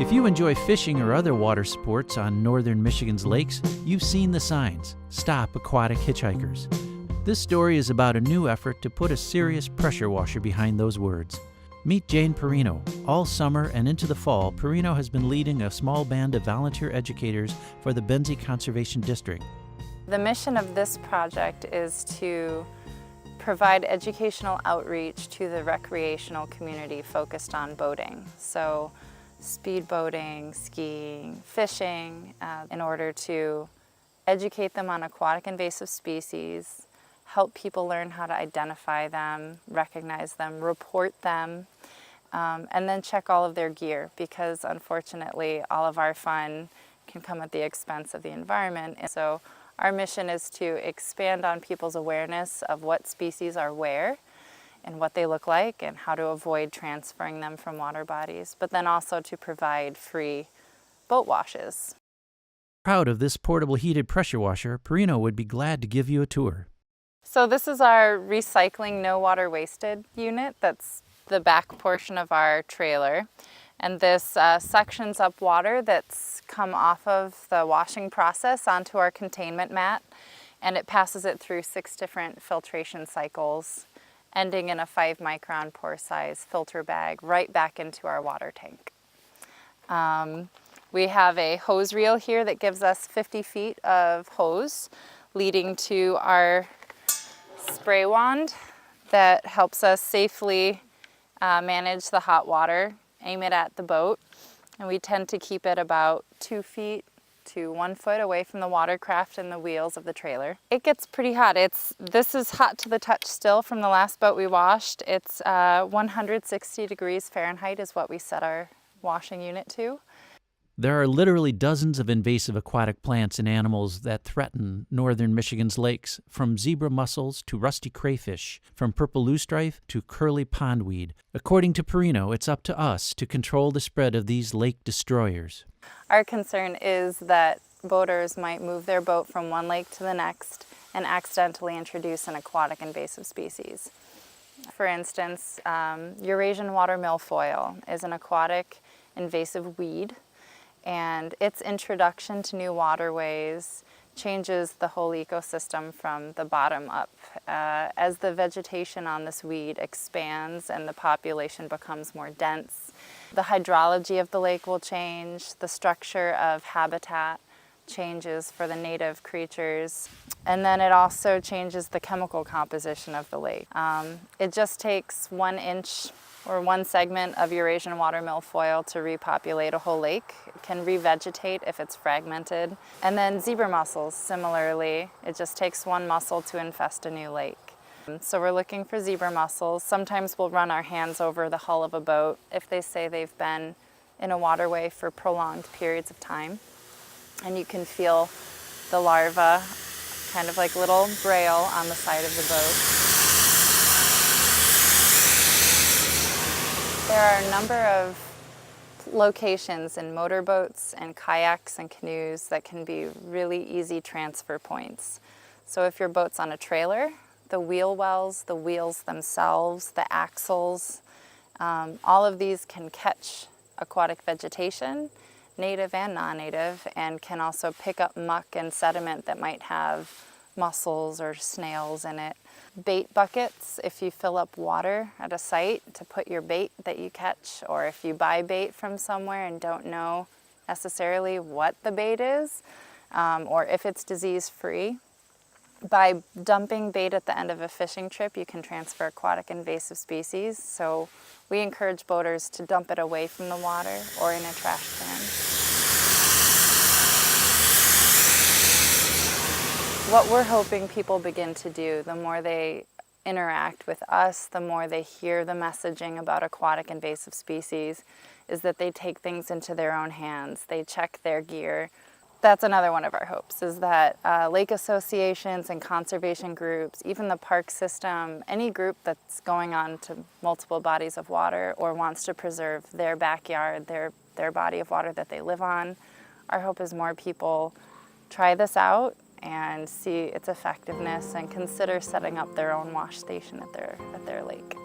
If you enjoy fishing or other water sports on northern Michigan's lakes, you've seen the signs, "Stop Aquatic Hitchhikers." This story is about a new effort to put a serious pressure washer behind those words. Meet Jane Perrino. All summer and into the fall, Perrino has been leading a small band of volunteer educators for the Benzie Conservation District. The mission of this project is to provide educational outreach to the recreational community focused on boating. So speed boating, skiing, fishing, in order to educate them on aquatic invasive species, help people learn how to identify them, recognize them, report them, and then check all of their gear, because unfortunately all of our fun can come at the expense of the environment. And so our mission is to expand on people's awareness of what species are where and what they look like and how to avoid transferring them from water bodies, but then also to provide free boat washes. Proud of this portable heated pressure washer, Perrino would be glad to give you a tour. So this is our recycling no water wasted unit. That's the back portion of our trailer. And this sections up water that's come off of the washing process onto our containment mat, and it passes it through 6 different filtration cycles, ending in a 5 micron pore size filter bag right back into our water tank. We have a hose reel here that gives us 50 feet of hose leading to our spray wand that helps us safely manage the hot water, aim it at the boat, and we tend to keep it about 2 feet to 1 foot away from the watercraft and the wheels of the trailer. It gets pretty hot. This is hot to the touch still from the last boat we washed. It's 160 degrees Fahrenheit is what we set our washing unit to. There are literally dozens of invasive aquatic plants and animals that threaten northern Michigan's lakes, from zebra mussels to rusty crayfish, from purple loosestrife to curly pondweed. According to Perrino, it's up to us to control the spread of these lake destroyers. Our concern is that boaters might move their boat from one lake to the next and accidentally introduce an aquatic invasive species. For instance, Eurasian water milfoil is an aquatic invasive weed, and its introduction to new waterways changes the whole ecosystem from the bottom up. As the vegetation on this weed expands and the population becomes more dense, the hydrology of the lake will change, the structure of habitat changes for the native creatures, and then it also changes the chemical composition of the lake. It just takes 1 inch or 1 segment of Eurasian water milfoil to repopulate a whole lake. It can revegetate if it's fragmented. And then zebra mussels, similarly, it just takes 1 mussel to infest a new lake. So we're looking for zebra mussels. Sometimes we'll run our hands over the hull of a boat if they say they've been in a waterway for prolonged periods of time. And you can feel the larvae, kind of like little braille on the side of the boat. There are a number of locations in motorboats and kayaks and canoes that can be really easy transfer points. So if your boat's on a trailer, the wheel wells, the wheels themselves, the axles, all of these can catch aquatic vegetation, native and non-native, and can also pick up muck and sediment that might have mussels or snails in it. Bait buckets, if you fill up water at a site to put your bait that you catch, or if you buy bait from somewhere and don't know necessarily what the bait is, or if it's disease-free. By dumping bait at the end of a fishing trip, you can transfer aquatic invasive species, so we encourage boaters to dump it away from the water or in a trash can. What we're hoping people begin to do, the more they interact with us, the more they hear the messaging about aquatic invasive species, is that they take things into their own hands. They check their gear. That's another one of our hopes, is that lake associations and conservation groups, even the park system, any group that's going on to multiple bodies of water or wants to preserve their backyard, their body of water that they live on, our hope is more people try this out and see its effectiveness and consider setting up their own wash station at their lake.